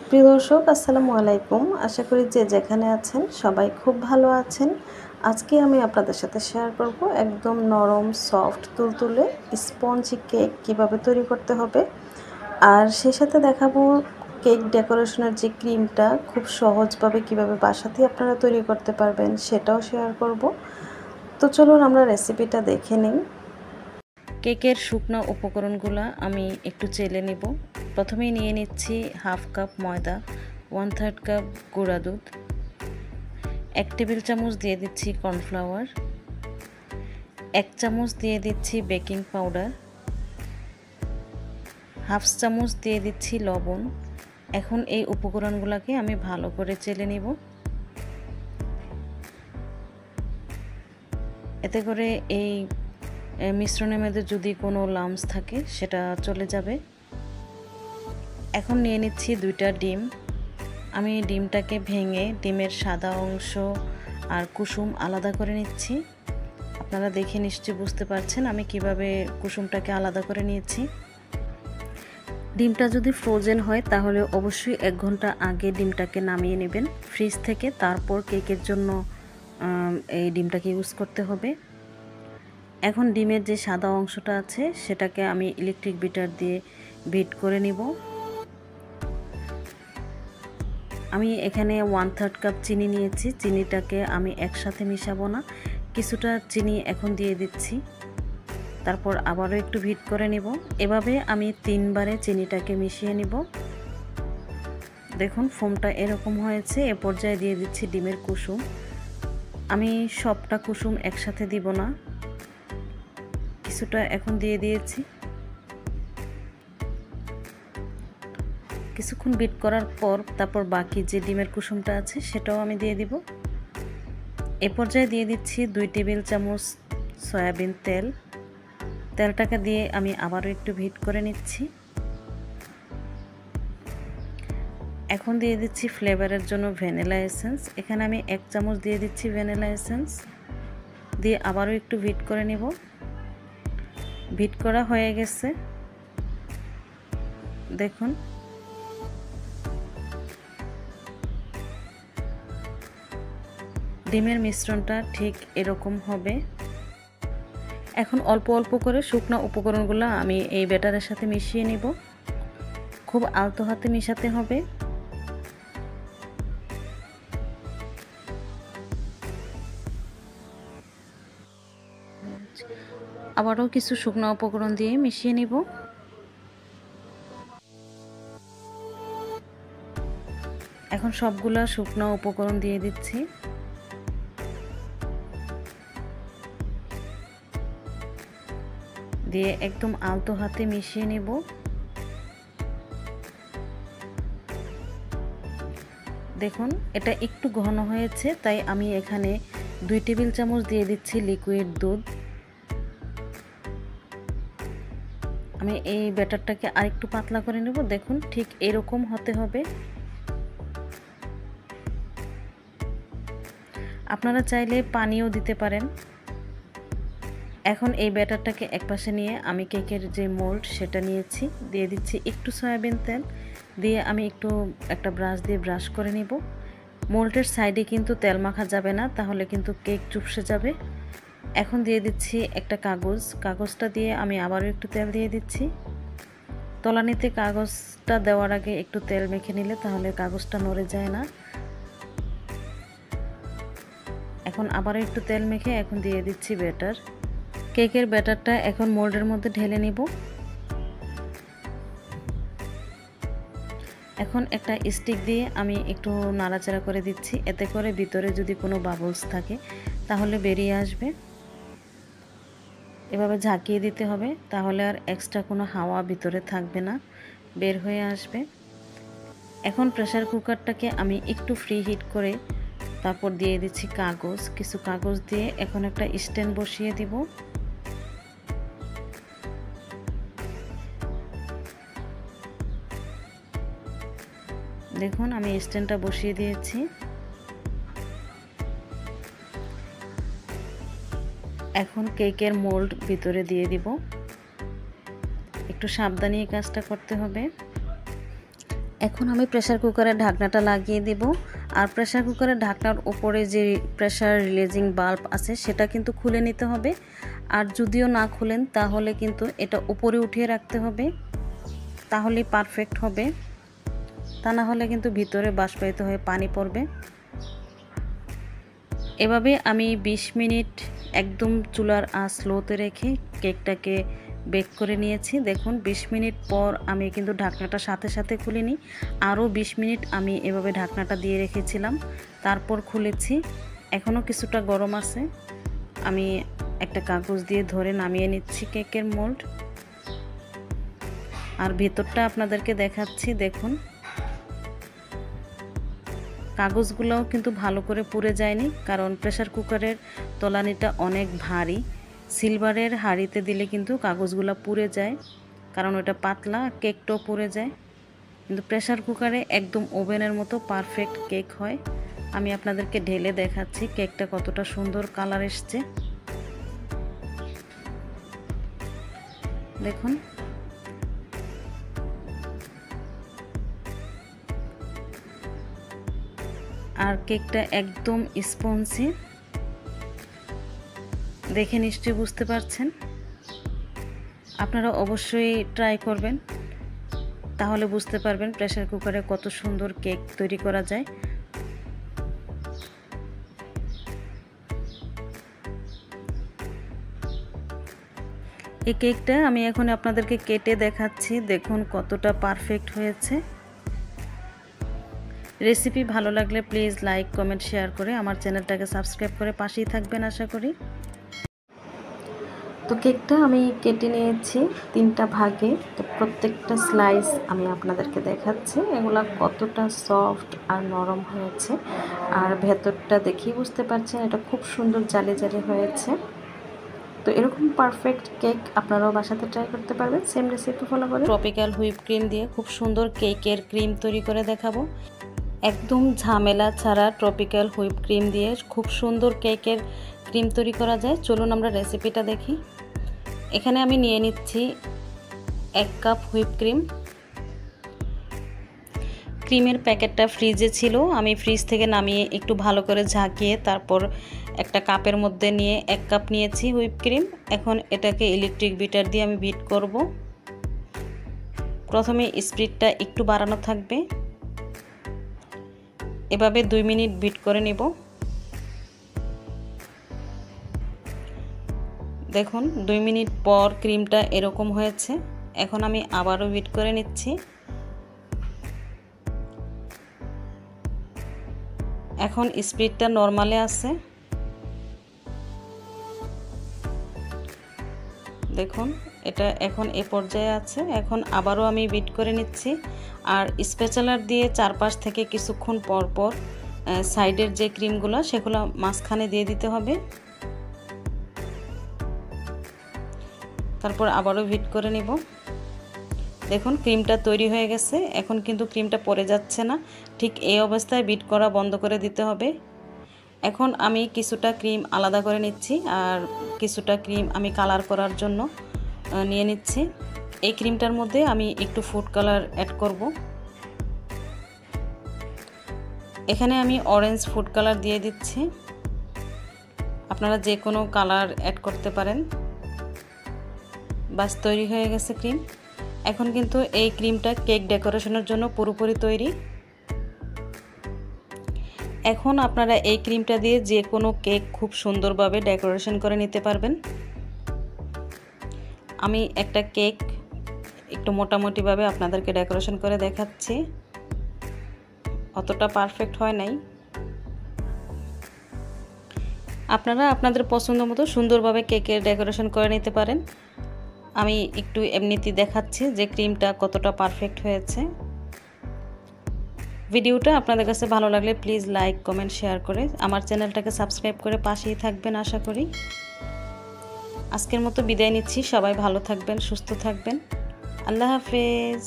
প্রিয় দর্শক, আসসালামু আলাইকুম। আশা করি যে যেখানে আছেন সবাই খুব ভালো আছেন। আজকে আমি আপনাদের সাথে শেয়ার করব একদম নরম, সফট, তুলতুলে স্পঞ্জি কেক কিভাবে তৈরি করতে হবে। আর সেই সাথে দেখাবো কেক ডেকোরেশনের যে ক্রিমটা খুব সহজভাবে কিভাবে বাসাতেই আপনারা তৈরি করতে পারবেন সেটাও শেয়ার করব। তো চলুন আমরা রেসিপিটা দেখে নিই। কেকের শুকনো উপকরণগুলো আমি একটু চেলে নেব। প্রথমেই নিয়ে নিচ্ছি হাফ কাপ ময়দা, 1/3 কাপ গুঁড়া দুধ, 1 টেবিল চামচ দিয়ে দিচ্ছি কর্নফ্লাওয়ার, 1 চামচ দিয়ে দিচ্ছি বেকিং পাউডার, হাফ চামচ দিয়ে দিচ্ছি লবণ। এখন এই উপকরণগুলোকে আমি ভালো করে চেলে নেব। এতে করে এই মিশ্রণের মধ্যে যদি কোনো লাম্পস থাকে সেটা চলে যাবে। এখন নিয়ে নিচ্ছি 2টা ডিম। আমি ডিমটাকে ভেঙে ডিমের সাদা অংশ আর কুসুম আলাদা করে নিচ্ছি। আপনারা দেখে নিশ্চয়ই বুঝতে পারছেন আমি কিভাবে কুসুমটাকে আলাদা করে নিয়েছি। ডিমটা যদি ফ্রোজেন হয় তাহলে অবশ্যই 1 ঘন্টা আগে ডিমটাকে নামিয়ে নেবেন ফ্রিজ থেকে, তারপর কেকের জন্য এই ডিমটাকে ইউজ করতে হবে। এখন ডিমের যে সাদা অংশটা আছে সেটাকে আমি ইলেকট্রিক বিটার দিয়ে বিট করে নিব। আমি এখানে 1/3 কাপ চিনি নিয়েছি। চিনিটাকে আমি একসাথে মিশাবো না, কিছুটা চিনি এখন দিয়ে দিচ্ছি, তারপর আবারও একটু বিট করে নিব। এভাবে আমি 3 বারে চিনিটাকে মিশিয়ে নিব। দেখুন ফোমটা এরকম হয়েছে। এ পর্যায়ে দিয়ে দিচ্ছি ডিমের কুসুম। আমি সবটা কুসুম একসাথে দিব না, কিছুটা এখন দিয়ে দিয়েছি। কিছুক্ষণ বিট করার পর তারপর বাকি যে ডিমের কুসুমটা আছে সেটাও আমি দিয়ে দিব। এ পর্যায়ে দিয়ে দিচ্ছি 2 টেবিল চামচ সয়াবিন তেল। তেলটাকে দিয়ে আমি আবারও একটু হিট করে নিচ্ছি। এখন দিয়ে দিচ্ছি ফ্লেভারের জন্য ভ্যানিলা এসেন্স। এখানে আমি 1 চামচ দিয়ে দিচ্ছি ভ্যানিলা এসেন্স, দিয়ে আবারও একটু হিট করে নেব। হিট করা হয়ে গেছে, দেখুন ডিমের মিশ্রণটা ঠিক এরকম হবে। এখন অল্প অল্প করে শুকনো উপকরণগুলো আমি এই ব্যাটারের সাথে মিশিয়ে নিব। খুব আলতো হাতে মিশাতে হবে। আবারও কিছু শুকনো উপকরণ দিয়ে মিশিয়ে নিব। এখন সবগুলা শুকনো উপকরণ দিয়ে দিচ্ছি। দিয়ে একদম আলতো হাতে মিশিয়ে নেব। দেখুন এটা একটু ঘন হয়েছে, তাই আমি এখানে 2 টেবিল চামচ দিয়ে দিচ্ছি লিকুইড দুধ। আমি এই ব্যাটারটাকে আরেকটু পাতলা করে নেব। দেখুন ঠিক এরকম হতে হবে। আপনারা চাইলে পানিও দিতে পারেন। এখন এই ব্যাটারটাকে একপাশে নিয়ে আমি কেকের যে মোল্ড সেটা নিয়েছি, দিয়ে দিচ্ছি একটু সয়াবিন তেল, দিয়ে আমি একটা ব্রাশ দিয়ে ব্রাশ করে নিব। মোল্ডের সাইডে কিন্তু তেল মাখা যাবে না, তাহলে কিন্তু কেক চুপসে যাবে। এখন দিয়ে দিচ্ছি একটা কাগজটা দিয়ে আমি আবারও একটু তেল দিয়ে দিচ্ছি। তলানিতে কাগজটা দেওয়ার আগে একটু তেল মেখে নিলে তাহলে কাগজটা নড়ে যায় না। এখন আবারও একটু তেল মেখে এখন দিয়ে দিচ্ছি ব্যাটার। কেকের ব্যাটারটা এখন মোল্ডের মধ্যে ঢেলে নিব। এখন একটা স্টিক দিয়ে আমি একটু নাড়াচাড়া করে দিচ্ছি, এতে করে ভিতরে যদি কোনো বাবলস থাকে তাহলে বেরিয়ে আসবে। এভাবে ঝাঁকিয়ে দিতে হবে, তাহলে আর এক্সট্রা কোনো হাওয়া ভিতরে থাকবে না, বের হয়ে আসবে। এখন প্রেসার কুকারটাকে আমি একটু ফ্রি হিট করে তারপর দিয়ে দিচ্ছি কিছু কাগজ দিয়ে এখন একটা স্ট্যান্ড বসিয়ে দিব। দেখুন আমি স্ট্যান্ডটা বসিয়ে দিয়েছি। এখন কেকের মোল্ড ভিতরে দিয়ে দিব। একটু সাবধানে এই কাজটা করতে হবে। এখন আমি প্রেসার কুকারের ঢাকনাটা লাগিয়ে দেব। আর প্রেসার কুকারের ঢাকনার উপরে যে প্রেসার রিলিজিং বাল্ব আছে সেটা কিন্তু খুলে নিতে হবে। আর যদিও না খুলেন তাহলে কিন্তু এটা উপরে উঠিয়ে রাখতে হবে, তাহলেই পারফেক্ট হবে। তা না হলে কিন্তু ভিতরে বাষ্পায়িত হয়ে পানি পড়বে। এভাবে আমি 20 মিনিট একদম চুলার আঁচ স্লোতে রেখে কেকটাকে বেক করে নিয়েছি। দেখুন 20 মিনিট পর আমি কিন্তু ঢাকনাটা সাথে সাথে খুলিনি, আরও 20 মিনিট আমি এভাবে ঢাকনাটা দিয়ে রেখেছিলাম, তারপর খুলেছি। এখনও কিছুটা গরম আছে। আমি একটা কাগজ দিয়ে ধরে নামিয়ে নিচ্ছি কেকের মোল্ড। আর ভেতরটা আপনাদেরকে দেখাচ্ছি। দেখুন কাগজগুলোও কিন্তু ভালো করে পুড়ে যায়নি, কারণ প্রেসার কুকারের তলানিটা অনেক ভারী। সিলভারের হাঁড়িতে দিলে কিন্তু কাগজগুলো পুড়ে যায়, কারণ ওটা পাতলা, কেকটাও পুড়ে যায়। কিন্তু প্রেসার কুকারে একদম ওভেনের মতো পারফেক্ট কেক হয়। আমি আপনাদেরকে ঢেলে দেখাচ্ছি কেকটা কতটা সুন্দর কালার এসছে। দেখুন আর কেকটা একদম স্পঞ্জি, দেখে নিশ্চয়ই বুঝতে পারছেন। আপনারা অবশ্যই ট্রাই করবেন, তাহলে বুঝতে পারবেন প্রেসার কুকারে কত সুন্দর কেক তৈরি করা যায়। এই কেকটা আমি এখন আপনাদেরকে কেটে দেখাচ্ছি। দেখুন কতটা পারফেক্ট হয়েছে। রেসিপি ভালো লাগলে প্লিজ লাইক, কমেন্ট, শেয়ার করে আমার চ্যানেলটাকে সাবস্ক্রাইব করে পাশেই থাকবেন আশা করি। তো কেকটা আমি কেটে নিয়েছি 3টা ভাগে। তো প্রত্যেকটা স্লাইস আমি আপনাদেরকে দেখাচ্ছি এগুলা কতটা সফট আর নরম হয়েছে। আর ভেতরটা দেখেই বুঝতে পারছেন এটা খুব সুন্দর জালি জালি হয়েছে। তো এরকম পারফেক্ট কেক আপনারাও বাসাতে ট্রাই করতে পারবেন সেম রেসিপি ফলো করে। ট্রপিক্যাল হুইপ ক্রিম দিয়ে খুব সুন্দর কেকের ক্রিম তৈরি করে দেখাবো। একদম ঝামেলা ছাড়া ট্রপিক্যাল হুইপ ক্রিম দিয়ে খুব সুন্দর কেকের ক্রিম তৈরি করা যায়। চলুন আমরা রেসিপিটা দেখি। এখানে আমি নিয়ে নিচ্ছি 1 কাপ হুইপ ক্রিম। ক্রিমের প্যাকেটটা ফ্রিজে ছিল, আমি ফ্রিজ থেকে নামিয়ে একটু ভালো করে ঝাঁকিয়ে তারপর একটা কাপের মধ্যে নিয়ে 1 কাপ নিয়েছি হুইপ ক্রিম। এখন এটাকে ইলেকট্রিক বিটার দিয়ে আমি বিট করব। প্রথমে স্পিডটা একটু বাড়ানো থাকবে। এভাবে 2 মিনিট বিট করে নেব। দেখুন 2 মিনিট পর ক্রিমটা এরকম হয়েছে। এখন আমি আবারও বিট করে নিচ্ছি। এখন স্পিডটা নরমালে আছে। দেখুন এটা এখন এ পর্যায়ে আছে। এখন আবারও আমি বিট করে নিচ্ছি। আর স্প্যাচুলার দিয়ে চারপাশ থেকে কিছুক্ষণ পর পর সাইডের যে ক্রিমগুলো সেগুলো মাঝখানে দিয়ে দিতে হবে। তারপর আবারও বিট করে নিব। দেখুন ক্রিমটা তৈরি হয়ে গেছে। এখন কিন্তু ক্রিমটা পড়ে যাচ্ছে না। ঠিক এই অবস্থায় বিট করা বন্ধ করে দিতে হবে। এখন আমি কিছুটা ক্রিম আলাদা করে নিচ্ছি আর কিছুটা ক্রিম আমি কালার করার জন্য নিয়ে নিচ্ছি। এই ক্রিমটার মধ্যে আমি একটু ফুড কালার অ্যাড করব। এখানে আমি অরেঞ্জ ফুড কালার দিয়ে দিচ্ছি। আপনারা যে কোনো কালার অ্যাড করতে পারেন। বাস তৈরি হয়ে গেছে ক্রিম। এখন কিন্তু এই ক্রিমটা কেক ডেকোরেশনের জন্য পুরোপুরি তৈরি। এখন আপনারা এই ক্রিমটা দিয়ে যে কোনো কেক খুব সুন্দরভাবে ডেকোরেশন করে নিতে পারবেন। আমি একটা কেক একটু মোটামুটিভাবে আপনাদেরকে ডেকোরেশন করে দেখাচ্ছি। অতটা পারফেক্ট হয় নাই। আপনারা আপনাদের পছন্দ মতো সুন্দরভাবে কেকের ডেকোরেশন করে নিতে পারেন। আমি একটু এমনিতেই দেখাচ্ছি যে ক্রিমটা কতটা পারফেক্ট হয়েছে। ভিডিওটা আপনাদের কাছে ভালো লাগলে প্লিজ লাইক, কমেন্ট, শেয়ার করে আমার চ্যানেলটাকে সাবস্ক্রাইব করে পাশেই থাকবেন আশা করি। আজকের মতো বিদায় নিচ্ছি। সবাই ভালো থাকবেন, সুস্থ থাকবেন। আল্লাহ হাফেজ।